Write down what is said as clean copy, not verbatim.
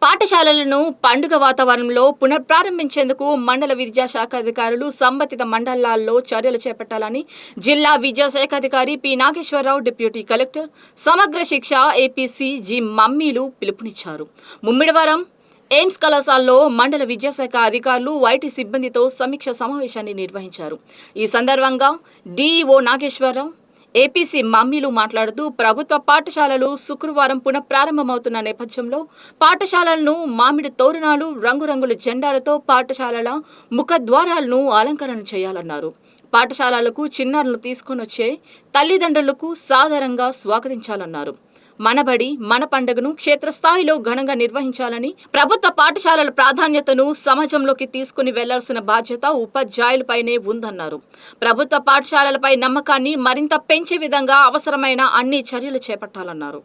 పాఠశాలలను పండుగ వాతావరణంలో పునఃప్రారంభించేందుకు మండల విద్యాశాఖ అధికారులు సంబంధిత మండలాల్లో చర్యలు చేపట్టాలని జిల్లా విద్యాశాఖ అధికారి పి నాగేశ్వరరావు, డిప్యూటీ కలెక్టర్ సమగ్ర శిక్ష ఏపీసీ జి మమ్మీలు పిలుపునిచ్చారు. ముమ్మిడివరం ఎయిమ్స్ కళాశాలలో మండల విద్యాశాఖ అధికారులు వైటీ సిబ్బందితో సమీక్ష సమావేశాన్ని నిర్వహించారు. ఈ సందర్భంగా డిఈఓ నాగేశ్వరరావు, ఏపీసీ మమ్మీలు మాట్లాడుతూ ప్రభుత్వ పాఠశాలలు శుక్రవారం పునఃప్రారంభమవుతున్న నేపథ్యంలో పాఠశాలలను మామిడి తోరణాలు, రంగురంగుల జెండాలతో పాఠశాలల ముఖద్వారాలను అలంకరణ చేయాలన్నారు. పాఠశాలలకు చిన్నారులను తీసుకొనొచ్చే తల్లిదండ్రులకు సాదరంగా స్వాగతించాలన్నారు. మనబడి మన పండుగను క్షేత్రస్థాయిలో ఘనంగా నిర్వహించాలని, ప్రభుత్వ పాఠశాలల ప్రాధాన్యతను సమాజంలోకి తీసుకుని వెళ్లాల్సిన బాధ్యత ఉపాధ్యాయులపైనే ఉందన్నారు. ప్రభుత్వ పాఠశాలలపై నమ్మకాన్ని మరింత పెంచే విధంగా అవసరమైన అన్ని చర్యలు చేపట్టాలన్నారు.